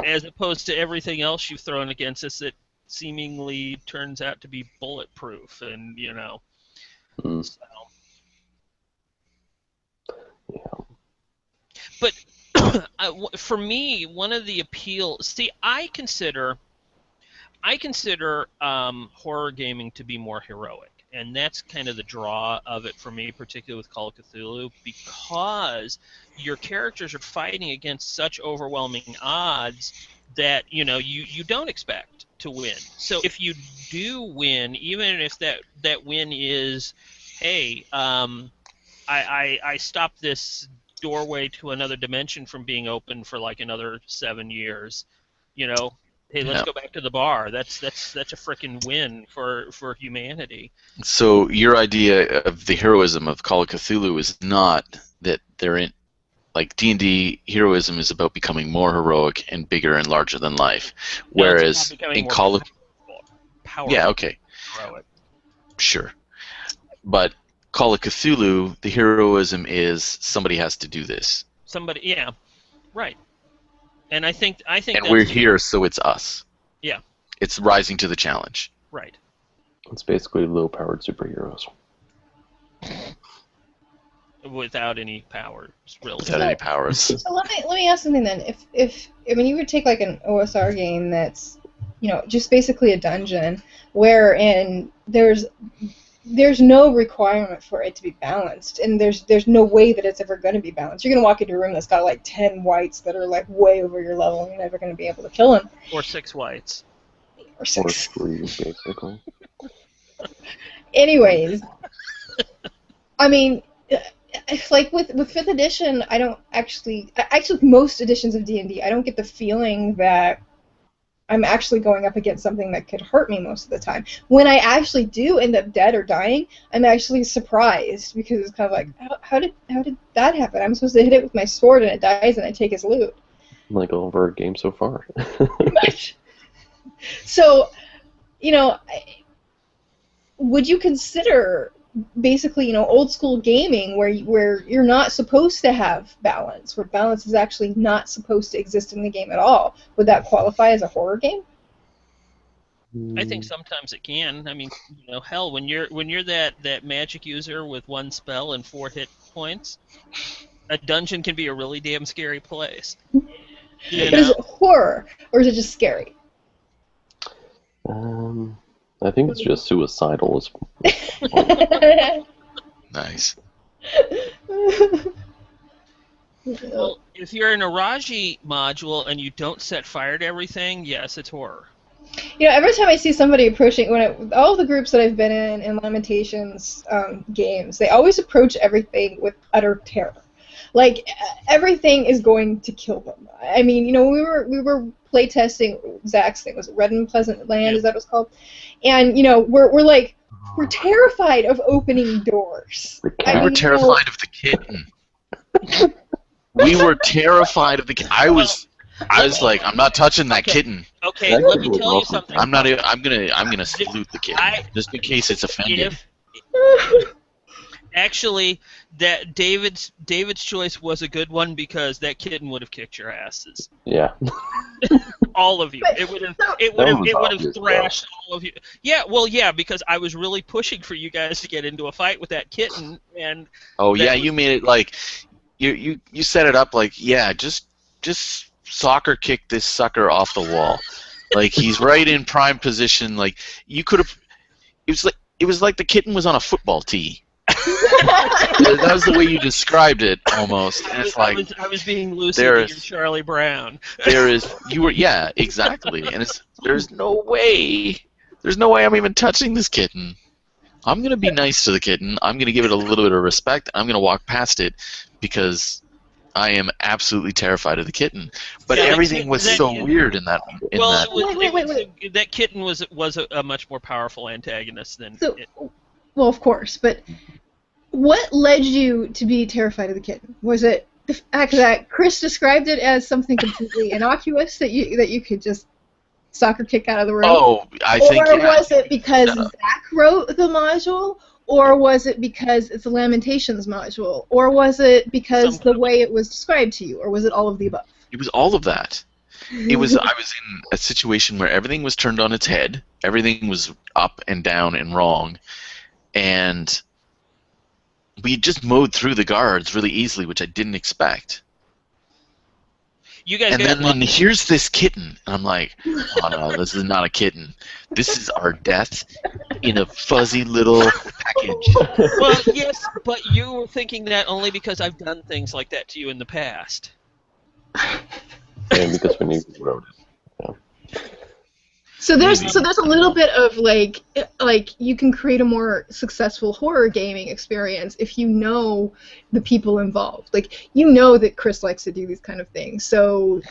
As opposed to everything else you've thrown against us that seemingly turns out to be bulletproof, and So. Yeah. But for me, one of the appeals. See, I consider horror gaming to be more heroic, and that's kind of the draw of it for me, particularly with Call of Cthulhu, because your characters are fighting against such overwhelming odds that you don't expect to win. So if you do win, even if that win is, hey, I stopped this doorway to another dimension from being open for like another 7 years, hey, let's go back to the bar. That's a freaking win for humanity. So your idea of the heroism of Call of Cthulhu is not that they're in, like D&D heroism is about becoming more heroic and bigger and larger than life, whereas in Call of powerful, yeah, okay, heroic. Sure, but Call of Cthulhu, the heroism is somebody has to do this. Somebody, yeah, right. And I think. And we're here, so it's us. Yeah. It's rising to the challenge. Right. It's basically low-powered superheroes. Without any powers, really. Without any powers. So let me ask something then. If you would take like an OSR game that's, just basically a dungeon, wherein there's no requirement for it to be balanced, and there's no way that it's ever going to be balanced. You're going to walk into a room that's got like 10 whites that are like way over your level, and you're never going to be able to kill them. Or 6 whites. Or 3, basically. Anyways, I mean, like with 5th edition, I don't actually most editions of D&D, I don't get the feeling that I'm actually going up against something that could hurt me most of the time. When I actually do end up dead or dying, I'm actually surprised, because it's kind of like, how did that happen? I'm supposed to hit it with my sword and it dies and I take his loot. Like all of our games so far. So, would you consider basically, old school gaming where you're not supposed to have balance, where balance is actually not supposed to exist in the game at all? Would that qualify as a horror game? I think sometimes it can. I mean, hell, when you're that magic user with 1 spell and 4 hit points, a dungeon can be a really damn scary place. But is it horror, or is it just scary? I think it's just suicidal. Nice. Well, if you're in a Raji module and you don't set fire to everything, yes, it's horror. Every time I see somebody approaching, all the groups that I've been in Lamentations games, they always approach everything with utter terror. Like, everything is going to kill them. I mean, we were playtesting Zach's thing. Was it Red and Pleasant Land? Yeah. Is that what it's called? And we're terrified of opening doors. We were terrified of the kitten. We were terrified of the kitten. I was like, I'm not touching that kitten. Okay, let me tell you something. I'm gonna salute the kitten, just in case it's offended. Actually, that David's choice was a good one, because that kitten would have kicked your asses. Yeah. All of you. It would have thrashed all of you. Yeah, well, yeah, because I was really pushing for you guys to get into a fight with that kitten, and. Oh yeah, you made it like, you set it up like, yeah, just soccer kick this sucker off the wall, like he's right in prime position. Like you could have. It was like the kitten was on a football tee. That was the way you described it, almost. And it's like I was being lucid. You're Charlie Brown. Yeah, exactly. And there's no way I'm even touching this kitten. I'm gonna be nice to the kitten. I'm gonna give it a little bit of respect. I'm gonna walk past it because I am absolutely terrified of the kitten. But everything was so weird in that. Wait. That kitten was a much more powerful antagonist than. Well, of course, but what led you to be terrified of the kitten? Was it the fact that Chris described it as something completely innocuous that you could just soccer kick out of the room? Oh, I think. Or was it because Zach wrote the module? Or was it because it's a Lamentations module? Or was it because the way it was described to you? Or was it all of the above? It was all of that. I was in a situation where everything was turned on its head. Everything was up and down and wrong. And we just mowed through the guards really easily, which I didn't expect. You guys and then here's this kitten. And I'm like, oh no, this is not a kitten. This is our death in a fuzzy little package. Well, yes, but you were thinking that only because I've done things like that to you in the past. And because when you wrote it. So there's a little bit of like you can create a more successful horror gaming experience if you know the people involved. Like, you know that Chris likes to do these kind of things. So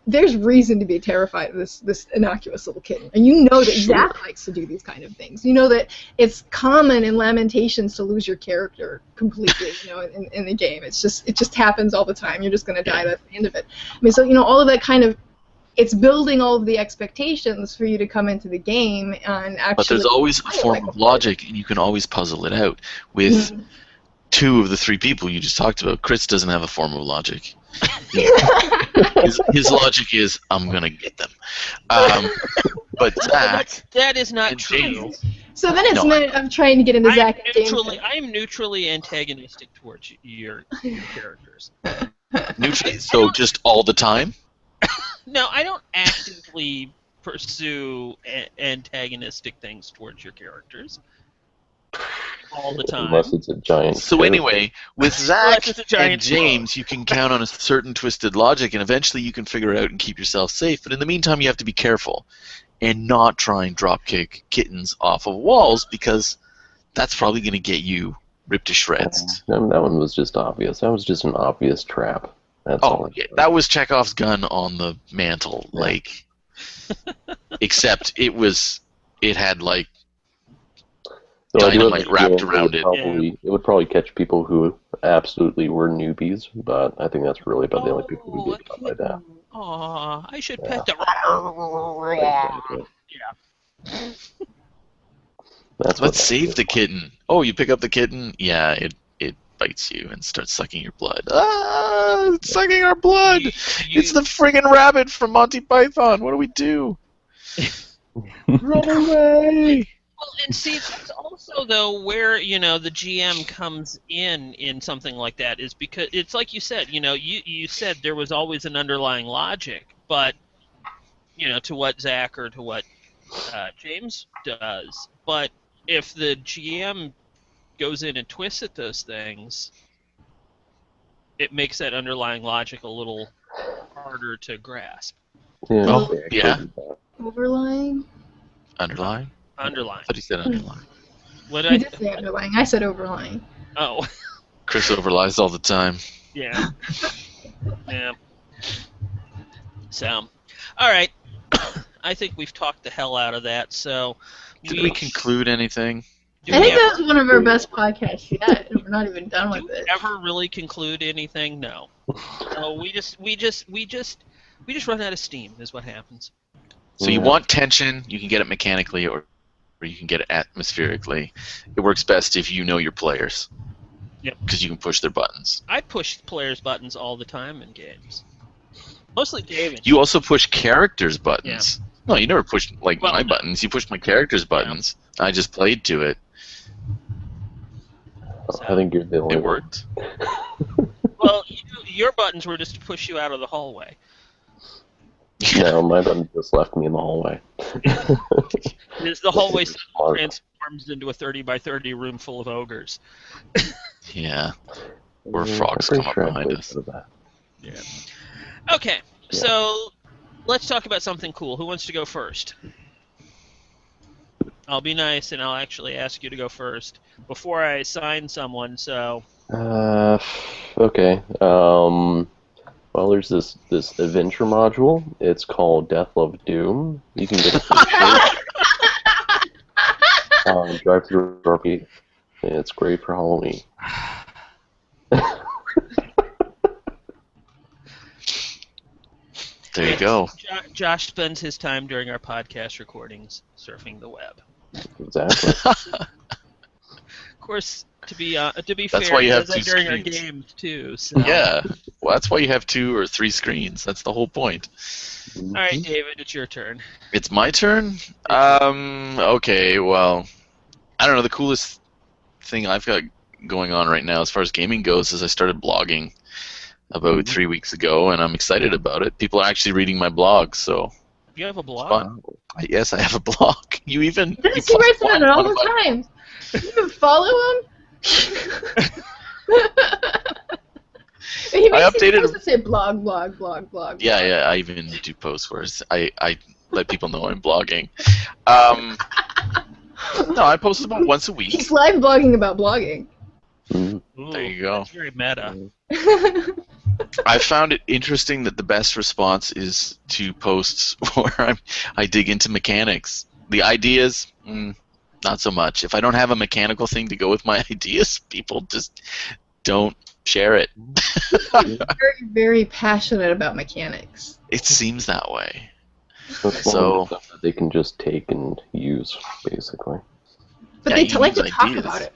there's reason to be terrified of this innocuous little kitten. And you know that Zach likes to do these kind of things. You know that it's common in Lamentations to lose your character completely, in the game. It just happens all the time. You're just going to die. That's the end of it. I mean, so all of that kind of, it's building all of the expectations for you to come into the game and actually. But there's always a form of logic, and you can always puzzle it out. With two of the three people you just talked about, Chris doesn't have a form of logic. His logic is, I'm gonna get them. But Zach, that is not true. So then it's I'm trying to get into Zach and James. I am neutrally antagonistic towards your characters. Neutrally, so just all the time. No, I don't actively pursue antagonistic things towards your characters all the time. Unless it's a giant. So anyway, with Zach and James, you can count on a certain twisted logic, and eventually you can figure it out and keep yourself safe. But in the meantime, you have to be careful and not try and dropkick kittens off of walls, because that's probably going to get you ripped to shreds. That one was just obvious. That was just an obvious trap. That's all. Yeah, that was Chekhov's gun on the mantle, like. Except it had like dynamite wrapped around it. It would probably catch people who absolutely were newbies, but I think that's really about the only people who get caught by that. Aw, I should pet the. Yeah. Let's save the kitten. Oh, you pick up the kitten? Yeah, it bites you and starts sucking your blood. Ah, it's sucking our blood! It's the friggin' rabbit from Monty Python. What do we do? Run away! Well, and see, that's also, though, where, the GM comes in something like that, is because, it's like you said, you said there was always an underlying logic, but, to what Zach or to what James does. But if the GM goes in and twists at those things, it makes that underlying logic a little harder to grasp. Yeah. Oh, yeah. Overlying? Underlying? Underlying. I thought you said underlying. What You did say underlying. I said overlying. Oh. Chris overlies all the time. Yeah. Yeah. So, all right. I think we've talked the hell out of that, so... Did we conclude anything? I think that was one of our best podcasts yet, and we're not even done with it. Ever really conclude anything? No. No, we just run out of steam, is what happens. So you want tension, you can get it mechanically, or you can get it atmospherically. It works best if you know your players. Yep. Because you can push their buttons. I push players' buttons all the time in games. Mostly David. You also push characters' buttons. Yeah. No, you never pushed my buttons. You pushed my character's buttons. Yeah. I just played to it. I think you're the only It worked. Well, your buttons were just to push you out of the hallway. No, my button just left me in the hallway. The hallway transforms into a 30-by-30 room full of ogres. Yeah. Or frogs come up behind us. Yeah. Okay, so let's talk about something cool. Who wants to go first? I'll be nice, and I'll actually ask you to go first before I assign someone. So. Okay. Well, there's this adventure module. It's called Death Love Doom. You can get it for free. Drive through RP. It's great for Halloween. There you go. Josh spends his time during our podcast recordings surfing the web. Exactly. Of course, to be fair, that's why you have two during screens. Our games too. So. Yeah, well, that's why you have 2 or 3 screens. That's the whole point. All right, David, it's your turn. It's my turn. Okay. Well, I don't know. The coolest thing I've got going on right now, as far as gaming goes, is I started blogging about 3 weeks ago, and I'm excited about it. People are actually reading my blog, so You have a blog? fun. Yes, I have a blog. You even Yes, he writes about it all the time. You even follow him? He makes updated to say blog. Yeah, I even do posts where I let people know I'm blogging. No, I post about once a week. He's live blogging about blogging. Ooh, There you go. That's very meta. I found it interesting that the best response is to posts where I dig into mechanics. The ideas, not so much. If I don't have a mechanical thing to go with my ideas, people just don't share it. Very, very passionate about mechanics. It seems that way. That's So stuff that they can just take and use, basically. But Yeah, they you like to use talk ideas. about it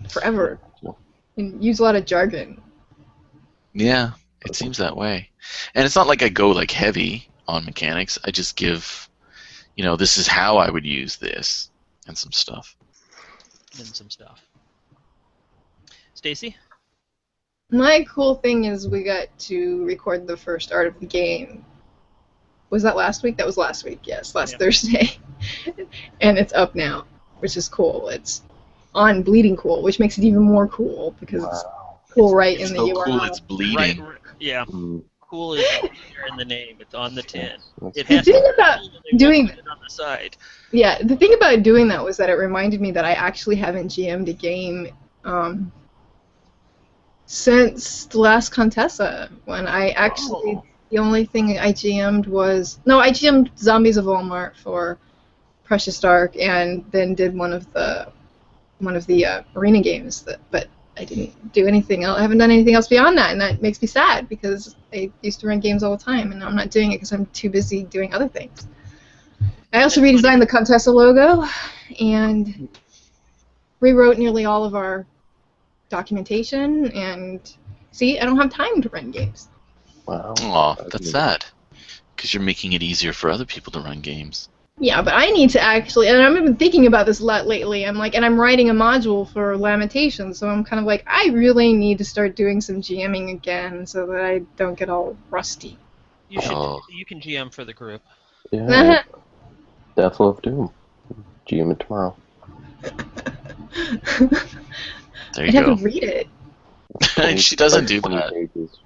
forever Yeah. and use a lot of jargon. Yeah, it seems that way. And it's not like I go like heavy on mechanics. I just give, this is how I would use this and some stuff. Stacy? My cool thing is we got to record the first art of the game. Was that last week? That was last week, yes, last Thursday. And it's up now, which is cool. It's on Bleeding Cool, which makes it even more cool because it's cool right in the URL. Cool, it's bleeding. Right, yeah. Cool is there in the name. It's on the tin. It The has thing to about be cool, they doing won't put it on the side. Yeah, the thing about doing that was that it reminded me that I actually haven't GM'd a game since the last Contessa, when I actually, the only thing I GM'd was, I GM'd Zombies of Walmart for Precious Dark, and then did one of the arena games, but I didn't do anything else. I haven't done anything else beyond that, and that makes me sad because I used to run games all the time, and I'm not doing it because I'm too busy doing other things. I also redesigned the Contessa logo and rewrote nearly all of our documentation, and see, I don't have time to run games. Wow. Aw, that's sad. Because you're making it easier for other people to run games. Yeah, but I need to actually, and I've been thinking about this a lot lately. I'm writing a module for Lamentations, so I'm kind of like, I really need to start doing some GMing again so that I don't get all rusty. You should. You can GM for the group. Yeah. Death Love Doom. GM it tomorrow. There I'd you have go. to read it. She doesn't do that. Pages.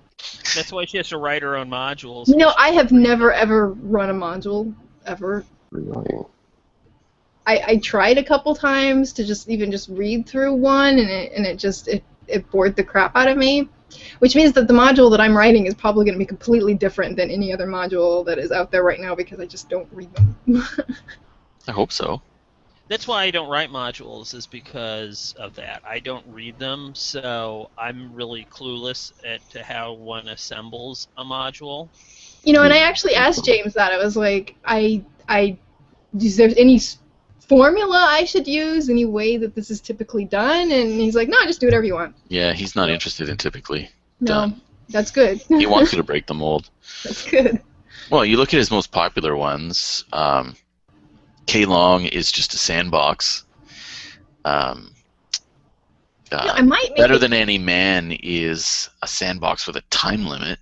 That's why she has to write her own modules. I have never ever run a module ever. Really? I tried a couple times to just read through one, and it bored the crap out of me. Which means that the module that I'm writing is probably going to be completely different than any other module that is out there right now because I just don't read them. I hope so. That's why I don't write modules, is because of that. I don't read them, so I'm really clueless to how one assembles a module. And I actually asked James that. I was like, is there any formula I should use, any way that this is typically done? And he's like, no, just do whatever you want. Yeah, he's not interested in typically No, done. That's good. He wants you to break the mold. That's good. Well, you look at his most popular ones. K-Long is just a sandbox. I might make Better Than Any Man is a sandbox with a time limit,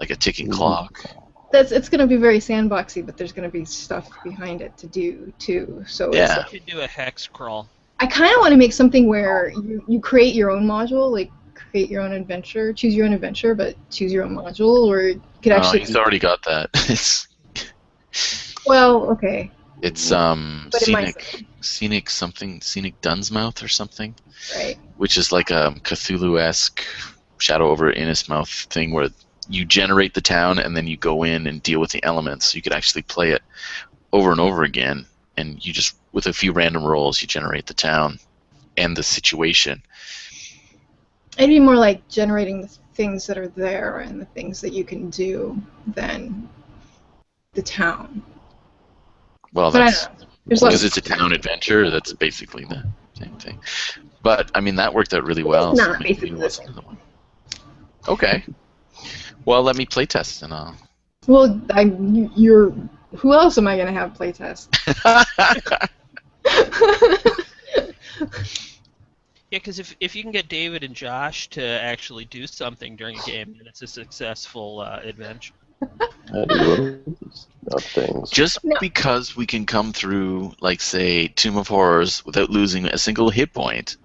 like a ticking clock. It's going to be very sandboxy, but there's going to be stuff behind it to do too. So Yeah. You could do a hex crawl. I kind of want to make something where you create your own module, like create your own adventure, choose your own adventure, but choose your own module, or you could actually. He's already got that. Well, okay. It's scenic Dunsmouth or something. Right. Which is like a Cthulhu-esque Shadow over Innismouth thing where you generate the town and then you go in and deal with the elements. You could actually play it over and over again, and you just, with a few random rolls, you generate the town and the situation. It'd be more like generating the things that are there and the things that you can do than the town. Well, But that's because it's a of town adventure. That's basically the same thing. But I mean, that worked out really well. It's so not maybe basically we'll the listen same. to the one. Okay. Well, let me play test and I'll. Well, who else am I going to have playtest? Yeah, Yeah, because if you can get David and Josh to actually do something during a game, then it's a successful adventure. I do little things. Just because we can come through, like, say, Tomb of Horrors without losing a single hit point,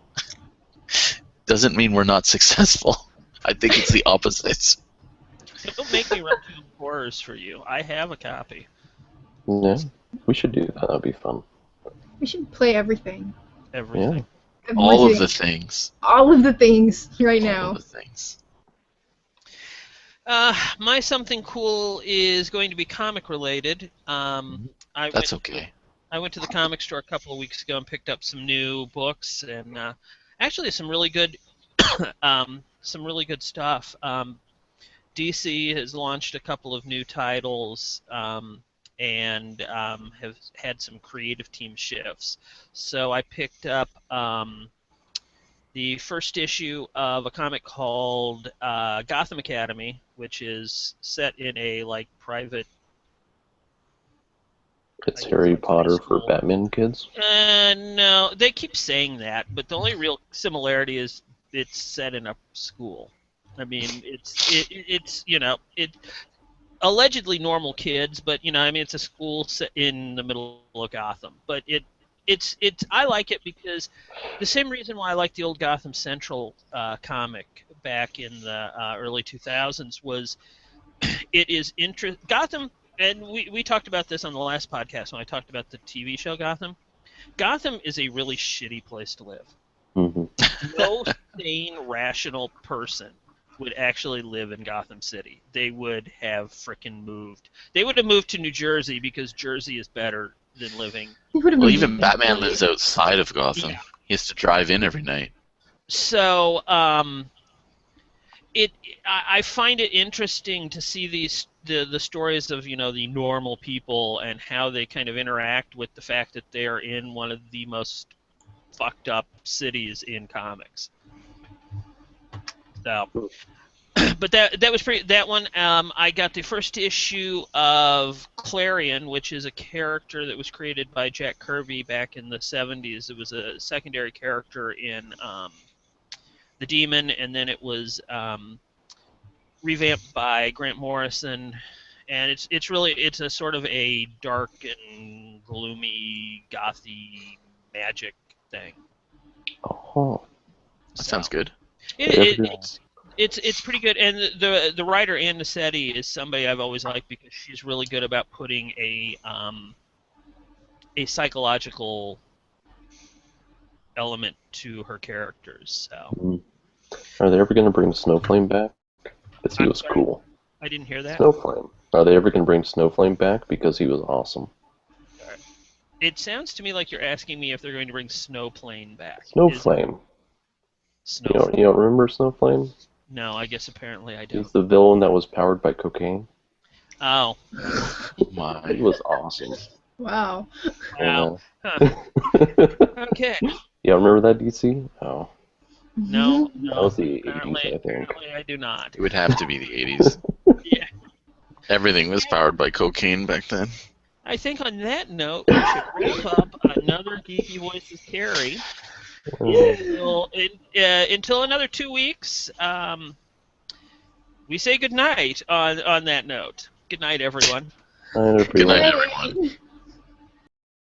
doesn't mean we're not successful. I think it's the opposite. Don't make me run Tomb of Horrors for you. I have a copy. Yeah, we should do that. That'd be fun. We should play everything. Everything. Yeah. All of the things. All of the things right All now. of the things. My something cool is going to be comic related. That's okay. I went to the comic store a couple of weeks ago and picked up some new books, and actually some really good stuff. DC has launched a couple of new titles and have had some creative team shifts. So I picked up the first issue of a comic called Gotham Academy, which is set in a private. It's Harry Potter for Batman kids? No, they keep saying that, but the only real similarity is it's set in a school. I mean, it's allegedly normal kids, but it's a school set in the middle of Gotham. But it's I like it because the same reason why I like the old Gotham Central comic back in the early 2000s was it is Gotham. And we talked about this on the last podcast when I talked about the TV show Gotham. Gotham is a really shitty place to live. Mm-hmm. No sane, rational person would actually live in Gotham City. They would have frickin' moved. They would have moved to New Jersey because Jersey is better than living. Well, even Batman lives outside of Gotham. Yeah. He has to drive in every night. So, I find it interesting to see the stories of the normal people and how they kind of interact with the fact that they are in one of the most fucked up cities in comics. So, but that was pretty. That one, I got the first issue of Clarion, which is a character that was created by Jack Kirby back in the 70s. It was a secondary character in The Demon, and then it was revamped by Grant Morrison, and it's a sort of a dark and gloomy, gothy magic thing. Oh, that sounds good. It's pretty good, and the writer Ann Nessetti is somebody I've always liked because she's really good about putting a psychological element to her characters. So. Are they ever going to bring Snowflame back? Because he was cool. I didn't hear that. Snowflame. Are they ever going to bring Snowflame back? Because he was awesome. It sounds to me like you're asking me if they're going to bring Snowplane back. Snowflame. Snowflame. You don't remember Snowflame? No, I guess apparently I don't. He's the villain that was powered by cocaine. Oh. My. It was awesome. Wow. Wow. Huh. Okay. Yeah, remember that, DC? Oh. No. That was the 80s, I think. Apparently I do not. It would have to be the 80s. Yeah. Everything was powered by cocaine back then. I think on that note, we should wrap up another Geeky Voices Carry. Until another 2 weeks, we say good night on that note. Good night, everyone. Good night, everyone.